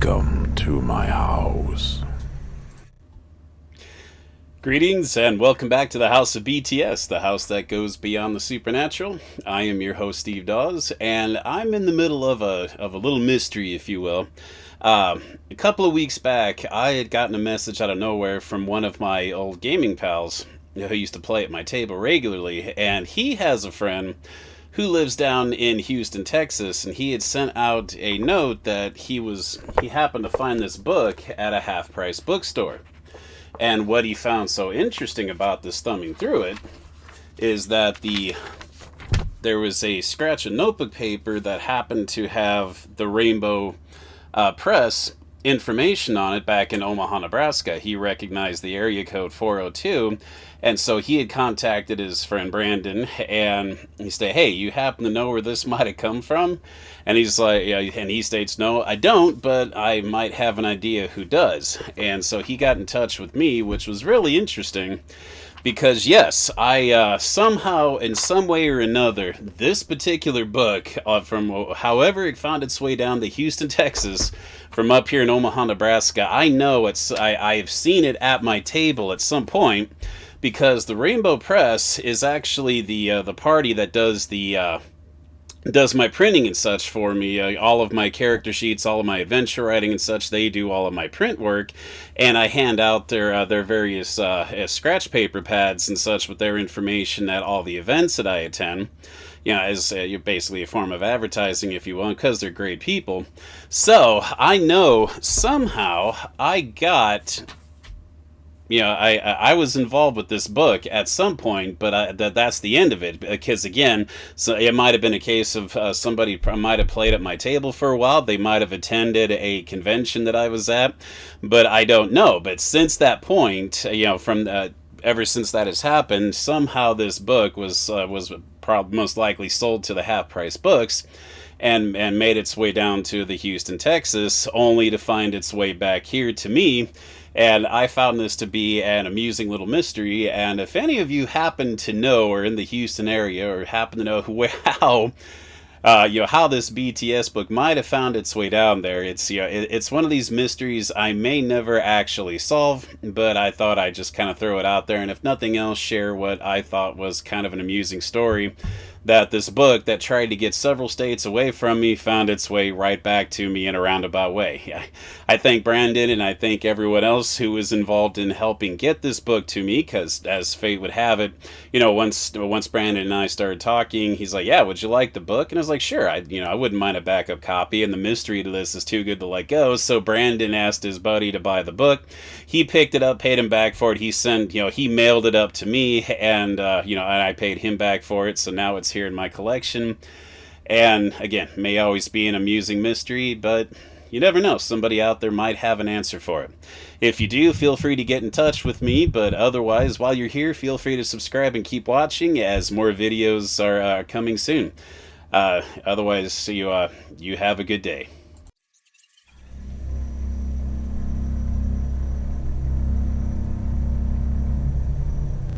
Welcome to my house. Greetings and welcome back to the house of BTS, the house that goes beyond the supernatural. I am your host, Steve Dawes, and I'm in the middle of a little mystery, if you will. A couple of weeks back, I had gotten a message out of nowhere from one of my old gaming pals who used to play at my table regularly, and he has a friend who lives down in Houston, Texas, and he had sent out a note that he happened to find this book at a half-price bookstore. And what he found so interesting about this thumbing through it is that there was a scratch and notebook paper that happened to have the Rainbow Press information on it back in Omaha, Nebraska. He recognized the area code 402, and so he had contacted his friend Brandon, and he said, "Hey, you happen to know where this might have come from?" And he's like, yeah, and he states, "No, I don't, but I might have an idea who does." And so he got in touch with me, which was really interesting. Because yes, I somehow, in some way or another, this particular book, from however it found its way down to Houston, Texas, from up here in Omaha, Nebraska, I know I've seen it at my table at some point, because the Rainbow Press is actually the party that does my printing and such for me. All of my character sheets, all of my adventure writing and such, they do all of my print work, and I hand out their various scratch paper pads and such with their information at all the events that I attend. As basically a form of advertising, if you want, because they're great people. So I know somehow I got. I was involved with this book at some point, but that's the end of it. Because again, so it might have been a case of somebody might have played at my table for a while. They might have attended a convention that I was at, but I don't know. But since that point, from ever since that has happened, somehow this book was probably most likely sold to the half price books. And made its way down to the Houston, Texas, only to find its way back here to me. And I found this to be an amusing little mystery. And if any of you happen to know, or in the Houston area, or happen to know how this BTS book might have found its way down there, it's one of these mysteries I may never actually solve, but I thought I'd just kind of throw it out there, and if nothing else, share what I thought was kind of an amusing story, that this book that tried to get several states away from me found its way right back to me in a roundabout way. I thank Brandon, and I thank everyone else who was involved in helping get this book to me, because as fate would have it, once Brandon and I started talking, he's like, "Yeah, would you like the book?" And I was like, "Sure, I wouldn't mind a backup copy," and the mystery to this is too good to let go, so Brandon asked his buddy to buy the book. He picked it up, paid him back for it. He mailed it up to me, and and I paid him back for it, so now it's here in my collection. And again, may always be an amusing mystery, but you never know, somebody out there might have an answer for it. If you do, feel free to get in touch with me, but otherwise, while you're here, feel free to subscribe and keep watching, as more videos are coming soon. Otherwise, you have a good day.